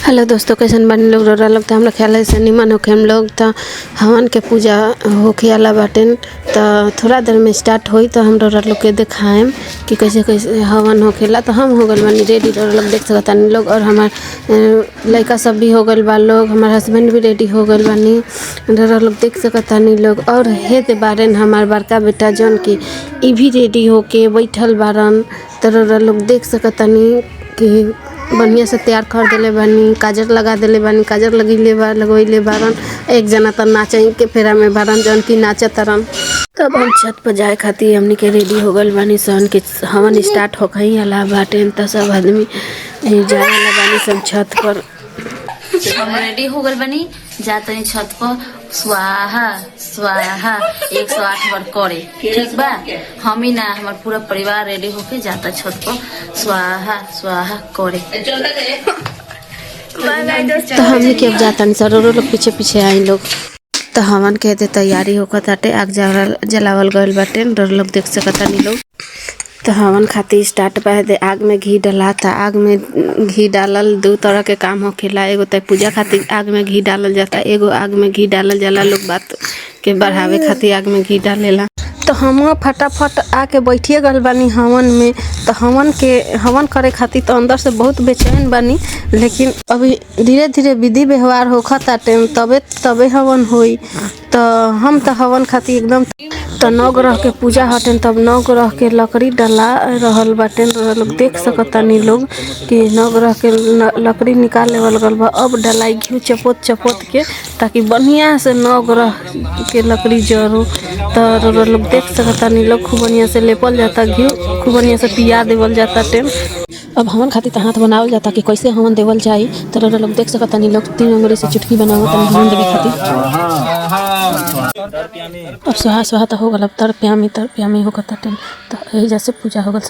Hello दोस्तों, कैसन बानी लोग? रोरा लोग तो हमरा ख्याल से निमन होके हम लोग तो हवन के पूजा होके आला बाटेन। तो थोड़ा देर में स्टार्ट होई तो हम रोरा लोग के दिखाएम कि कैसे कैसे हवन होखेला। तो हम हो गल बानी रेडी, रोरा लोग देख सकतानी लोग, और हमार लड़का सब भी हो गल बा लोग, हमार हस्बैंड भी रेडी हो गल बानी, रोरा लोग देख सकतानी लोग। और हे ते बारन हमार बड़का बेटा जौन की ई भी रेडी होके बैठल बारन। तो रोरा लोग देख सकतानी कि बढ़िया से तैयार कर देले बानी, काजर लगा देले बानी, काजर लगोइले बारन। एक जना तो नाचे के फेरा में बारन जौन की नाचतरन। तब हम छत पर जाए खातिर हमनी के रेडी हो गल बानी सन के हवन स्टार्ट होके ही अला बाटेन। त सब आदमी जाए वाला बानी सब छत पर। हम रेडी हो गल बनी, जातनी छत पर स्वाहा स्वाहा 108 बार करे, ठीक बा। हम ही ना, हमार पूरा परिवार रेडी होके जाता छत पर स्वाहा स्वाहा करे। तो हमनी के अब जातनी सरों लोग पीछे पीछे आई लोग। तो हवन के दे तैयारी होकर ताटे, आग जलावल गइल बाटे, रोड लोग देख सकतानी लोग। तो हवन खातिर स्टार्ट बा दे, आग में घी डला था। आग में घी डालल दो तरह के काम होखेला। एगो तो पूजा खातिर आग में घी डालल जाता, एगो आग में घी डालल जाला लोग बात के बढ़ावे खातिर आग में घी डालेला। तो हम फटाफट आके बैठिए गल बानी हवन में। तो हवन करे खातिर तो अंदर से बहुत बेचैन बानी, लेकिन अभी धीरे धीरे विधि व्यवहार होखता टाइम तबे हवन होई। तो हम तो हवन खातिर एकदम तो नवग्रह के पूजा हटेन, तब नवग्रह के लकड़ी डला रहल बाटेन। लोग देख सकतानी लोग कि नवग्रह के लकड़ी निकाल लेवल गल बा। अब डलाई घी चपोत के, ताकि बढ़िया से नवग्रह के लकड़ी जरो। तो लोग देख सकतानी लोग खूब बढ़िया से लेपल जाता, घी खूब बढ़िया से पिया देवल जाता टेम। अब हवन खातिर तो हाथ बनावल जाता कि कैसे हवन देवल जाई। तो लोग देख सकतानी लोग 3 उंगली से चुटकी बनावत हवन देवे खातिर। अब सुहा तो हो गल, अब तर प्यामी होकर टेम। तो यही जैसे पूजा हो गल।